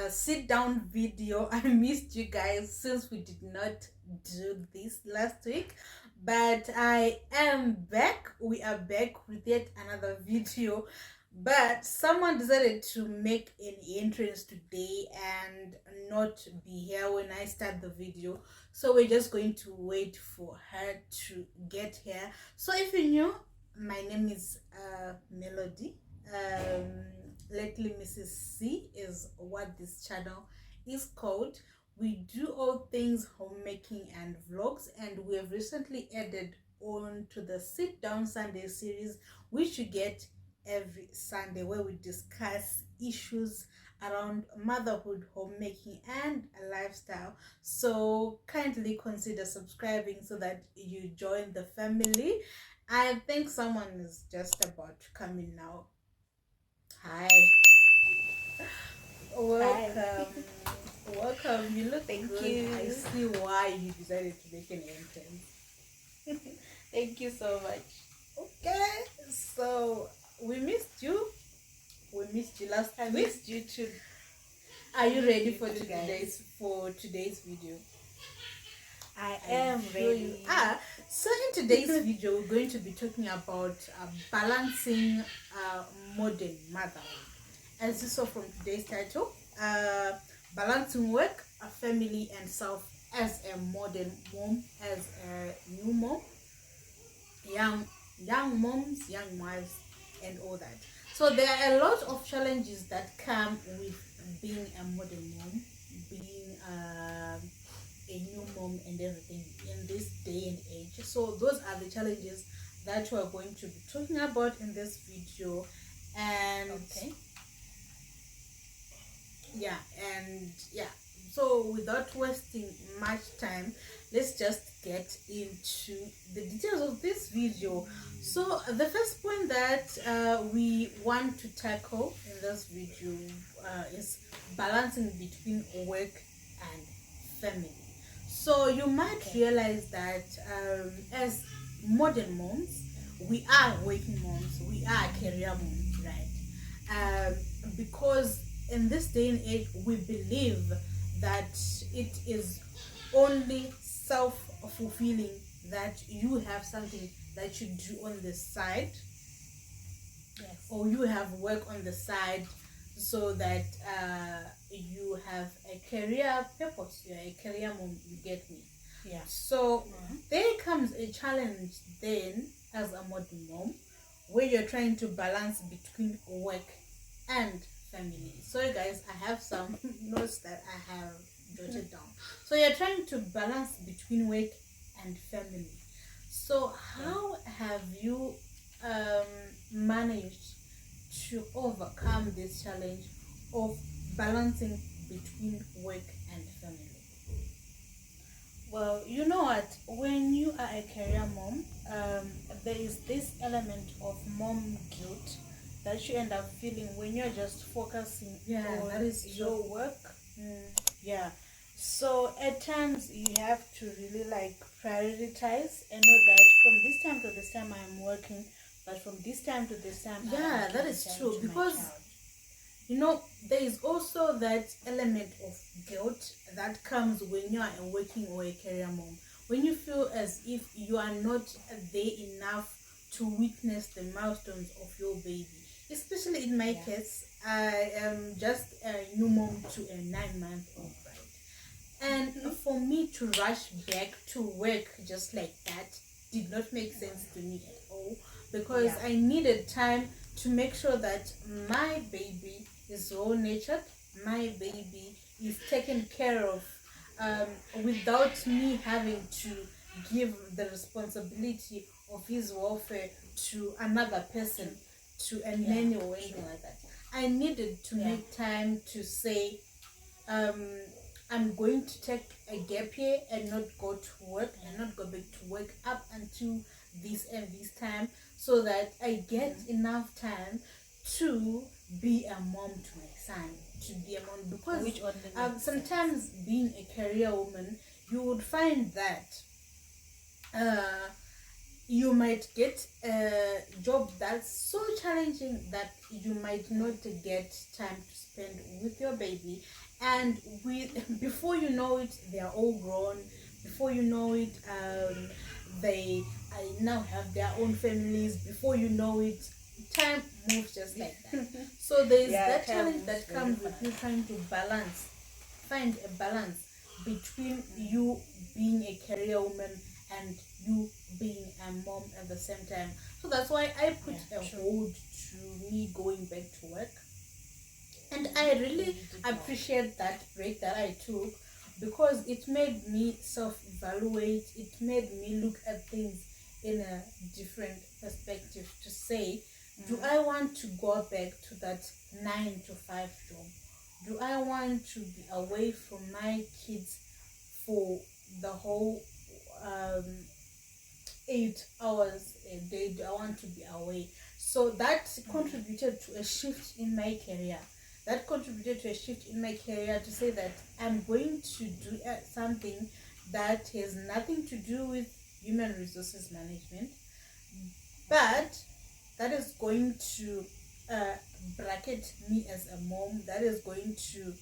sit down video. I missed you guys since we did not do this last week, but I am back. We are back with yet another video, but someone decided to make an entrance today and not be here when I start the video, so we're just going to wait for her to get here. So if you're new, my name is Melody. Lately Mrs. C is what this channel is called. We do all things homemaking and vlogs, and we have recently added on to the Sit Down Sunday series, which you get every Sunday, where we discuss issues around motherhood, homemaking, and lifestyle. So kindly consider subscribing so that you join the family. I think someone is just about to come in now. Hi. Welcome. Welcome. You look Thank good. you. I see why you decided to make an entrance. Thank you so much. Okay. So we missed you. We missed you last I week. missed you too. Are you ready you for too, today's video? I am sure ready. you are. So in today's video, we're going to be talking about balancing modern motherhood. As you saw from today's title, balancing work, a family, and self as a modern mom, as a new mom, young moms, young wives, and all that. So there are a lot of challenges that come with being a modern mom, being a new mom, and everything in this day and age. So those are the challenges that we're going to be talking about in this video. And Okay. yeah, so without wasting much time, let's just get into the details of this video. So the first point that we want to tackle in this video is balancing between work and family. So you might realize that as modern moms, we are working moms, we are career moms, right? Because in this day and age, we believe that it is only self-fulfilling, that you have something that you do on the side, Yes. or you have work on the side, so that you have a career purpose. You're a career mom, you get me? Yeah. So there comes a challenge then as a modern mom, where you're trying to balance between work and family. Sorry guys, I have some notes that I have jotted down. So you're trying to balance between work and family. So how have you managed to overcome this challenge of balancing between work and family? Well, you know what? When you are a career mom, there is this element of mom guilt that you end up feeling when you're just focusing on that is your work. Yeah. So at times you have to really like prioritize and know that from this time to this time I am working, but from this time to this time that is true, because you know there is also that element of guilt that comes when you are a working or a career mom, when you feel as if you are not there enough to witness the milestones of your baby. Especially in my case, I am just a new mom to a 9-month-old, right? And for me to rush back to work just like that did not make sense to me at all, because I needed time to make sure that my baby is well natured, my baby is taken care of, without me having to give the responsibility of his welfare to another person, to a nanny or anything like that. I needed to make time to say, I'm going to take a gap year and not go to work and not go back to work up until this and this time, so that I get enough time to be a mom to my son, to be a mom. Because sometimes being a career woman, you would find that you might get a job that's so challenging that you might not get time to spend with your baby, and with before you know it they are all grown. Before you know it, they now have their own families. Before you know it, time moves just like that. So there's Yeah, that time challenge moves that very comes with you fast. trying to find a balance between you being a career woman and you being a mom at the same time. So that's why I put Yeah, a true. hold to me going back to work. And I You really did well. appreciate that break that I took, because it made me self evaluate, it made me look at things in a different perspective to say, do I want to go back to that 9 to 5 job? Do I want to be away from my kids for the whole um, 8 hours a day? Do I want to be away? So that contributed to a shift in my career. That contributed to a shift in my career to say that I'm going to do something that has nothing to do with human resources management, but that is going to uh, bracket me as a mom, that is going to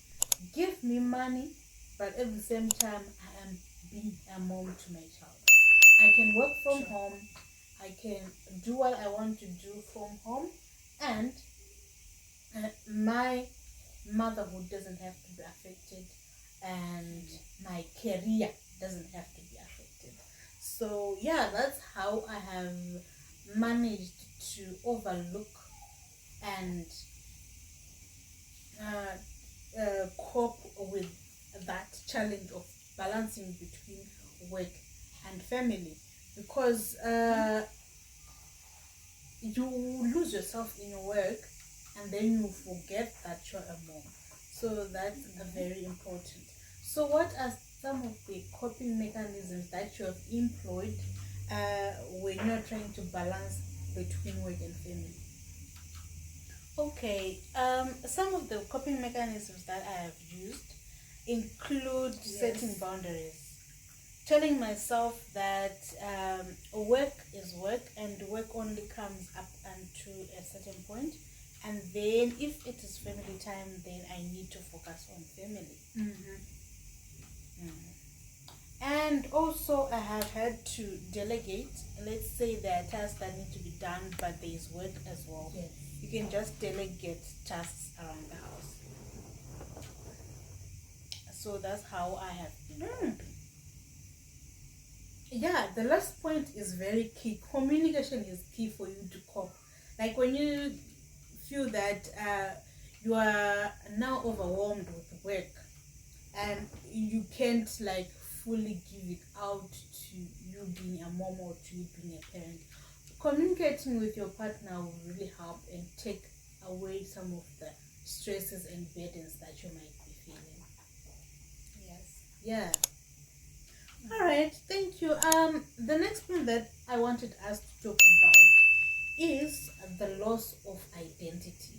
give me money, but at the same time I am being a mom to my child. I can work from Sure. home, I can do what I want to do from home, and my motherhood doesn't have to be affected, and my career doesn't have to be affected. So yeah, that's how I have managed to overlook and cope with that challenge of balancing between work and family, because you lose yourself in your work and then you forget that you're a mom. So that's very important. So what are some of the coping mechanisms that you have employed when you're trying to balance between work and family? Okay, some of the coping mechanisms that I have used include setting Yes. boundaries, telling myself that work is work and work only comes up until a certain point, and then if it is family time, then I need to focus on family. Mm-hmm. And also, I have had to delegate. Let's say there are tasks that need to be done, but there is work as well. Yes. You can just delegate tasks around the house. So that's how I have been coping. Yeah, the last point is very key. Communication is key for you to cope. Like when you feel that you are now overwhelmed with work and you can't like fully give it out to you being a mom or to you being a parent, communicating with your partner will really help and take away some of the stresses and burdens that you might be feeling. Yes. Yeah. All right, thank you. The next point that I wanted us to talk about is the loss of identity.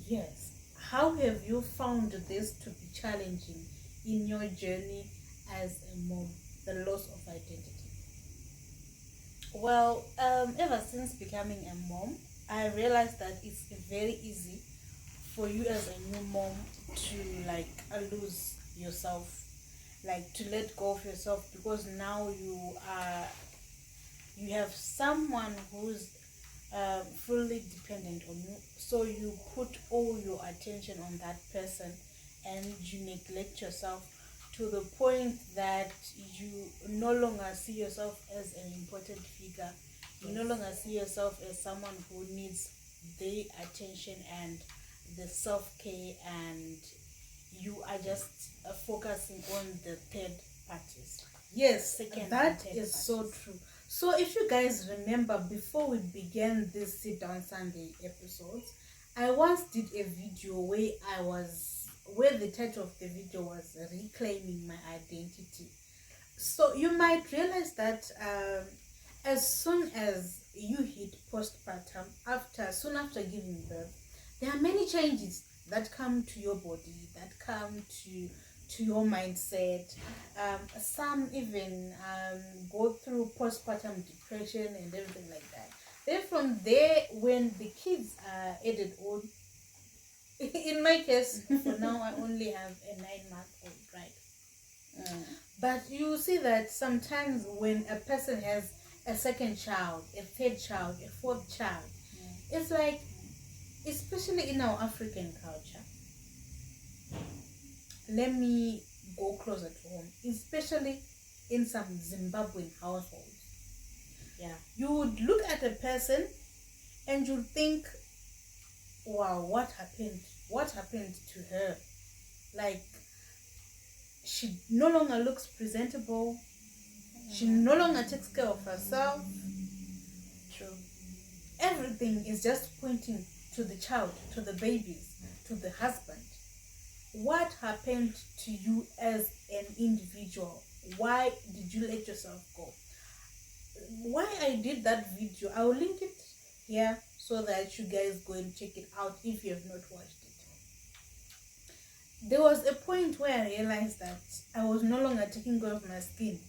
Yes. How have you found this to be challenging in your journey as a mom? The loss of identity. Well, ever since becoming a mom, I realized that it's very easy for you as a new mom to like lose yourself, like to let go of yourself, because now you have someone who's fully dependent on you. So you put all your attention on that person and you neglect yourself to the point that you no longer see yourself as an important figure. You no longer see yourself as someone who needs the attention and the self-care, and you are just focusing on the third parties. Yes, Second that and third is so parties. true. So, if you guys remember, before we began this Sit Down Sunday episodes, I once did a video where the title of the video was Reclaiming My Identity. So, you might realize that as soon as you hit postpartum, soon after giving birth, there are many changes that come to your body, that come to to your mindset. Some even go through postpartum depression and everything like that. Then from there, when the kids are added on, in my case, for now, I only have a 9-month-old, right? But you see that sometimes when a person has a second child, a third child, a fourth child, it's like, especially in our African culture, let me go closer to home, especially in some Zimbabwean households. Yeah, you would look at a person and you think, wow, what happened? What happened to her? Like, she no longer looks presentable. She no longer takes care of herself. True. Everything is just pointing to the child, to the babies, to the husband. What happened to you as an individual? Why did you let yourself go? Why I did that video, I will link it here so that you guys go and check it out if you have not watched it. There was a point where I realized that I was no longer taking care of my skin.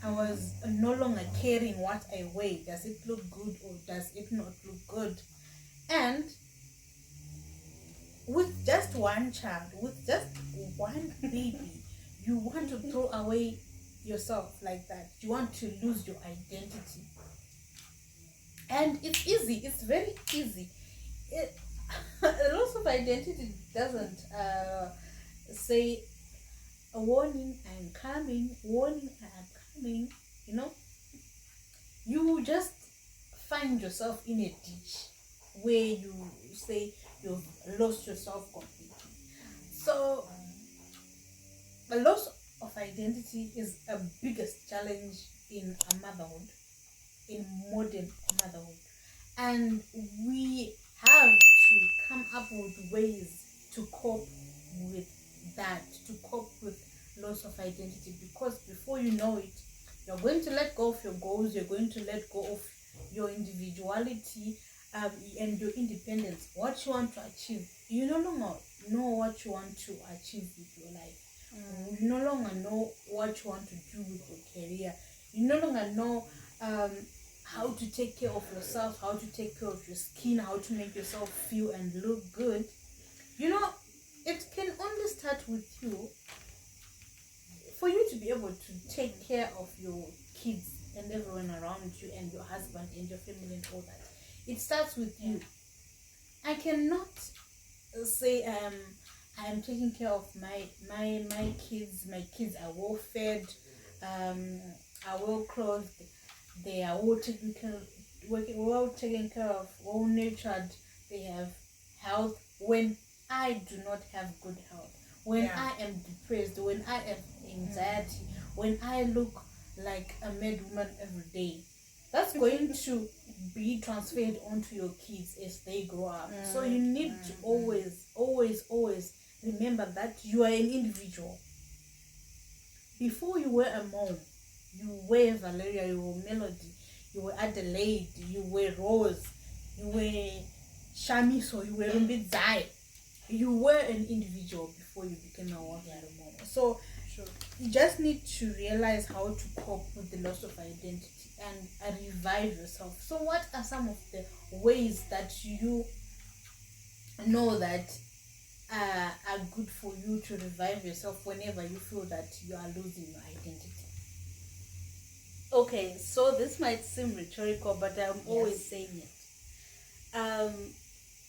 I was no longer caring what I wear. Does it look good or does it not look good? And with just one child, with just one baby, you want to throw away yourself like that. You want to lose your identity. And it's easy. It's very easy. A loss of identity doesn't say, a warning, I'm coming, warning, I'm coming, you know. You just find yourself in a ditch where you say you've lost yourself completely. So the loss of identity is a biggest challenge in a motherhood, in modern motherhood, and we have to come up with ways to cope with that, to cope with loss of identity, because before you know it, you're going to let go of your goals, you're going to let go of your individuality, and your independence, what you want to achieve. You no longer know what you want to achieve with your life. You no longer know what you want to do with your career. You no longer know how to take care of yourself, how to take care of your skin, how to make yourself feel and look good. You know, it can only start with you. For you to be able to take care of your kids and everyone around you and your husband and your family and all that, it starts with you. I cannot say I am taking care of my kids. My kids are well fed, are well clothed, they are well taken care of, well nurtured, they have health, when I do not have good health, when I am depressed, when I have anxiety, when I look like a mad woman every day. That's going to be transferred onto your kids as they grow up. So you need to always remember that you are an individual. Before you were a mom, you were Valeria, you were Melody, you were Adelaide, you were Rose, you were Shamiso, you were Rumbidzai. You were an individual before you became a mom. So you just need to realize how to cope with the loss of identity and revive yourself. So what are some of the ways that you know that are good for you to revive yourself whenever you feel that you are losing your identity? Okay, so this might seem rhetorical, but I'm always saying it.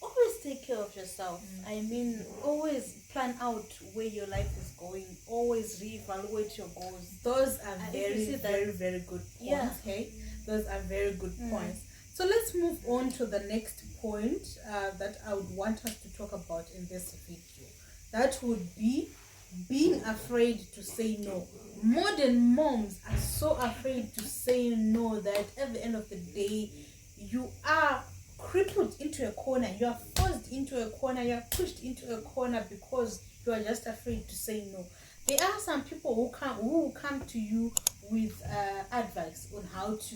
Always take care of yourself. I mean, always plan out where your life is going. Always reevaluate your goals. Those are very good points. Okay, those are very good points. So let's move on to the next point that I would want us to talk about in this video. That would be being afraid to say no. Modern moms are so afraid to say no that at the end of the day, you are crippled into a corner, you are forced into a corner, you are pushed into a corner because you are just afraid to say no. There are some people who will come to you with advice on how to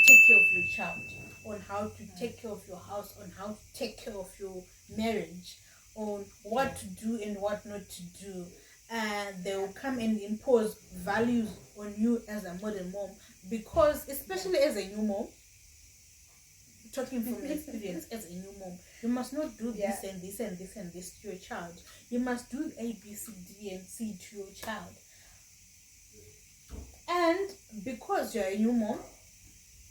take care of your child, on how to take care of your house, on how to take care of your marriage, on what to do and what not to do. and they will come and impose values on you as a modern mom, because especially as a new mom, talking from experience, as a new mom, you must not do this and this and this and this to your child. You must do A, B, C, D, and C to your child. And because you're a new mom,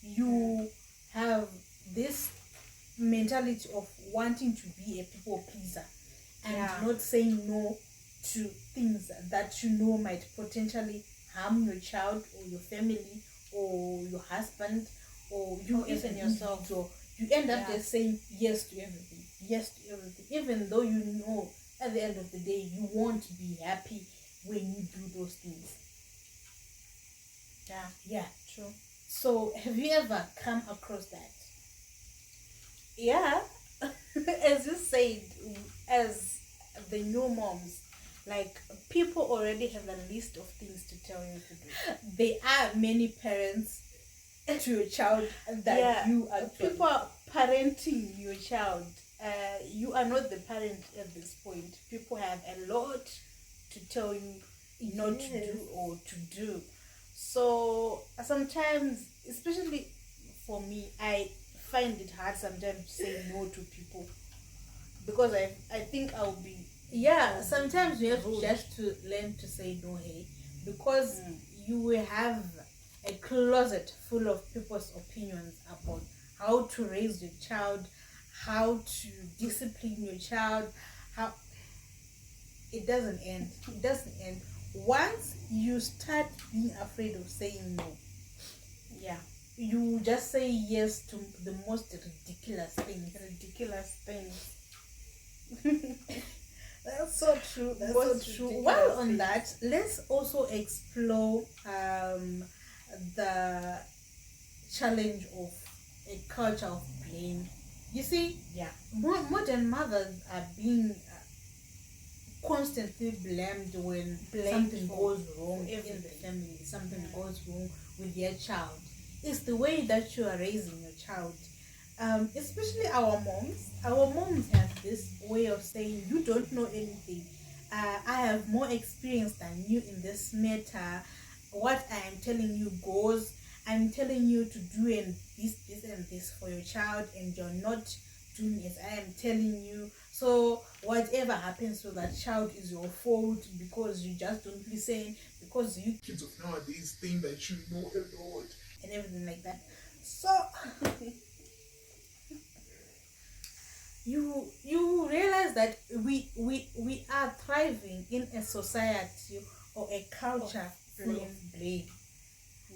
you have this mentality of wanting to be a people pleaser and not saying no to things that you know might potentially harm your child or your family or your husband or you, or even yourself. You end up just saying yes to everything, even though you know at the end of the day you won't be happy when you do those things. Yeah, True. So have you ever come across that? Yeah. As you said, as the new moms, like, people already have a list of things to tell you to do. There are many parents to a child that you are people are parenting your child. You are not the parent at this point. People have a lot to tell you not to do or to do. So sometimes, especially for me, I find it hard sometimes to say no to people, because I think I'll be sometimes you have just to learn to say no, hey, because you will have a closet full of people's opinions about how to raise your child, how to discipline your child, how it doesn't end. Once you start being afraid of saying no, you just say yes to the most ridiculous things. That's so true. Well, on that, let's also explore the challenge of a culture of blame. You see, modern mothers are being constantly blamed when something goes wrong in the family, something goes wrong with your child. It's the way that you are raising your child. Especially our moms. Our moms have this way of saying, you don't know anything. I have more experience than you in this matter. What I am telling you goes. I'm telling you to do and this and this for your child, and you're not doing as I am telling you. So whatever happens to that child is your fault because you just don't listen, because you kids of nowadays think that you know a lot and everything like that. So you realize that we are thriving in a society or a culture full of blame.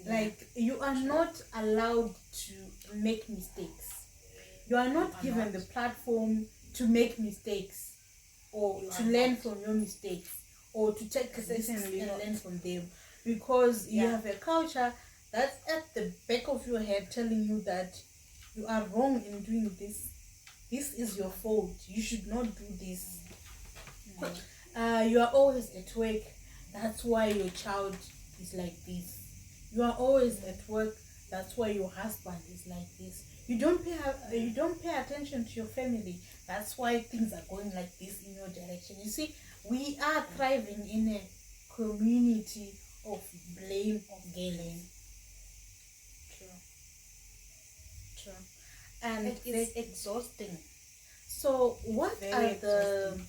Like, you are not allowed to make mistakes. You are not given the platform to make mistakes or to learn from your mistakes or to take risks and learn from them, because you have a culture that's at the back of your head telling you that you are wrong in doing this. This is your fault. You should not do this. You are always at work. That's why your child is like this. You are always at work. That's why your husband is like this. You don't pay attention to your family. That's why things are going like this in your direction. You see, we are thriving in a community of blame, of blame. True. And it's exhausting. So what are the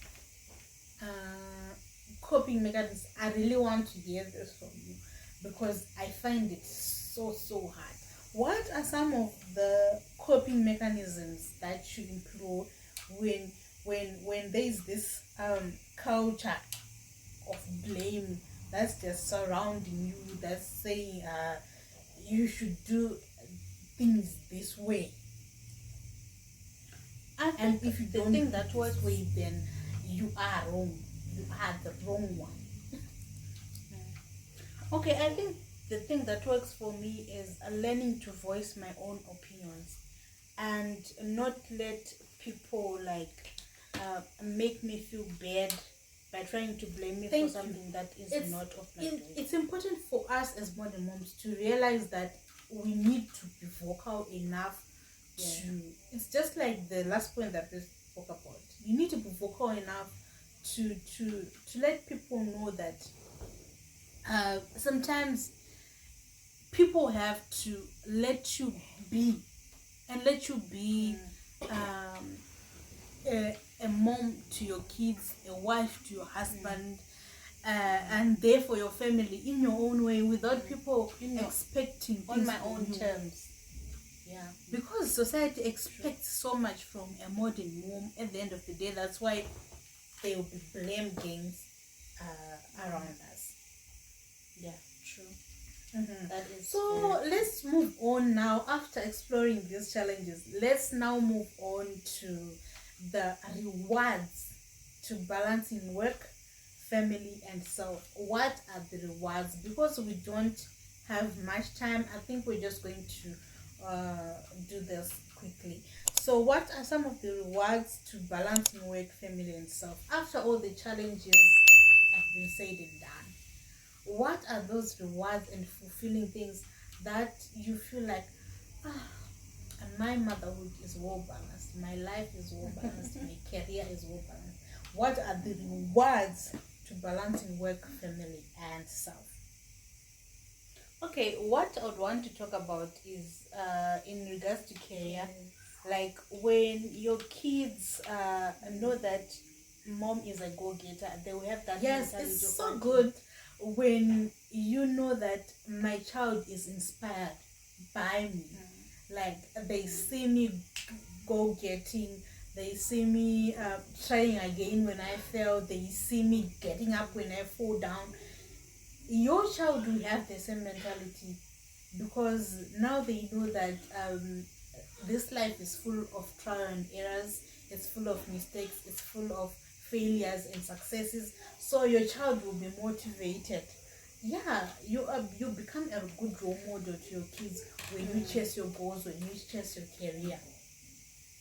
coping mechanisms? I really want to hear this from you, because I find it so hard. What are some of the coping mechanisms that you employ when there's this culture of blame that's just surrounding you, that's saying you should do things this way, and if you don't think that was way, then you are wrong. You are the wrong one. Okay, I think the thing that works for me is learning to voice my own opinions and not let people make me feel bad by trying to blame me for something that is not of my doing. It's important for us as modern moms to realize that we need to be vocal enough to. It's just like the last point that we spoke about. You need to be vocal enough to let people know that sometimes people have to let you be and let you be a mom to your kids, a wife to your husband, and there for your family in your own way without people expecting on things my from own you. terms. Yeah. Because society expects so much from a modern mom. At the end of the day, that's why there will be blame games around us. Yeah, true. That is so let's move on now. After exploring these challenges, let's now move on to the rewards to balancing work, family, and self. What are the rewards? Because we don't have much time, I think we're just going to do this quickly. So what are some of the rewards to balancing work, family, and self after all the challenges have been said and done? What are those rewards and fulfilling things that you feel like, and my motherhood is well balanced, my life is well balanced, my career is well balanced? What are the rewards to balancing work, family, and self? Okay, what I would want to talk about is in regards to career, like when your kids know that mom is a go-getter, they will have that Yes, mentality it's of so wanting- good when you know that my child is inspired by me. Like they see me go getting, they see me trying again when I fail, they see me getting up when I fall down. Your child will have the same mentality because now they know that this life is full of trial and errors, it's full of mistakes, it's full of failures and successes. So your child will be motivated. Yeah, you become a good role model to your kids when you chase your goals, when you chase your career.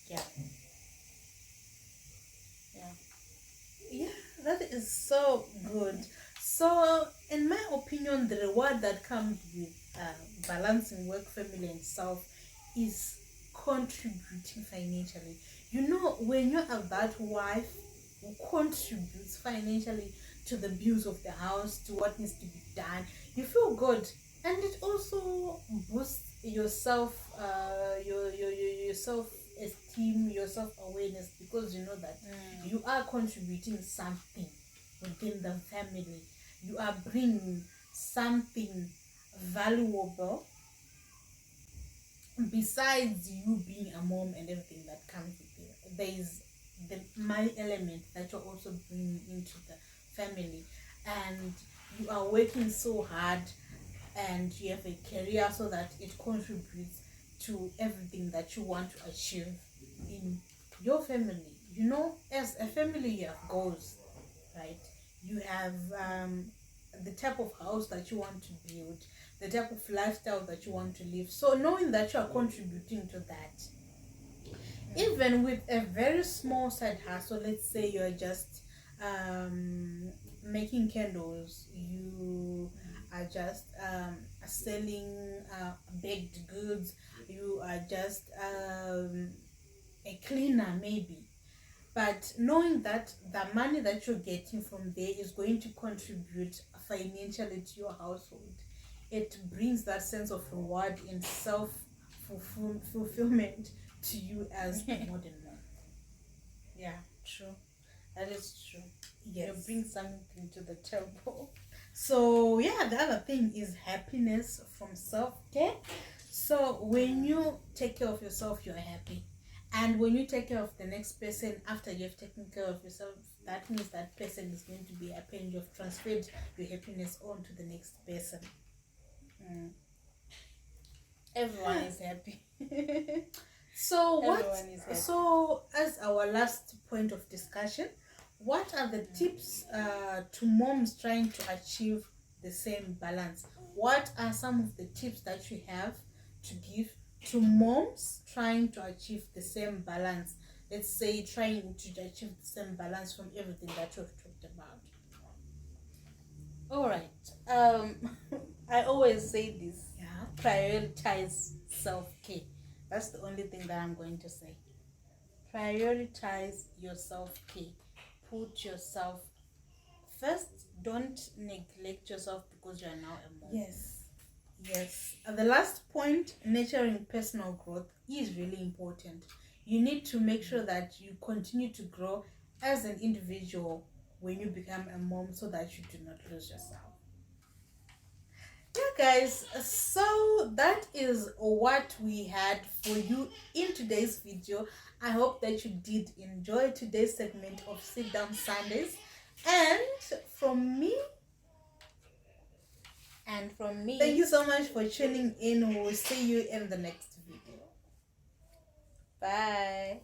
Yeah. Yeah, that is so good. So, in my opinion, the reward that comes with balancing work, family, and self is contributing financially. You know, when you are that wife who contributes financially to the bills of the house, to what needs to be done, you feel good, and it also boosts yourself, your self esteem, your self awareness, because you know that you are contributing something within the family. You are bringing something valuable besides you being a mom and everything that comes with it. There is the money element that you're also bringing into the family, and you are working so hard and you have a career so that it contributes to everything that you want to achieve in your family. You know, as a family, you have goals, right? You have the type of house that you want to build, the type of lifestyle that you want to live. So knowing that you are contributing to that, even with a very small side hustle, let's say you're just making candles, you are just selling baked goods, you are just a cleaner maybe, but knowing that the money that you're getting from there is going to contribute financially to your household, it brings that sense of reward and self fulfillment to you as a modern mom. Yeah, true. That is true. Yes. You bring something to the table. So yeah, the other thing is happiness from self-care. So when you take care of yourself, you're happy. And when you take care of the next person after you've taken care of yourself, that means that person is going to be happy and you've transferred your happiness on to the next person. Everyone is happy. So what? Everyone is happy. So as our last point of discussion, what are the tips to moms trying to achieve the same balance? What are some of the tips that you have to give to moms trying to achieve the same balance? Let's say trying to achieve the same balance from everything that you've talked about. All right. I always say this. Yeah. Prioritize self-care. That's the only thing that I'm going to say. Prioritize your self-care. put yourself first. Don't neglect yourself because you are now a mom. Yes. And the last point, nurturing personal growth, is really important. You need to make sure that you continue to grow as an individual when you become a mom, so that you do not lose yourself. Yeah, guys, so that is what we had for you in today's video. I hope that you did enjoy today's segment of Sit Down Sundays. And from me, thank you so much for tuning in. We'll see you in the next video. Bye.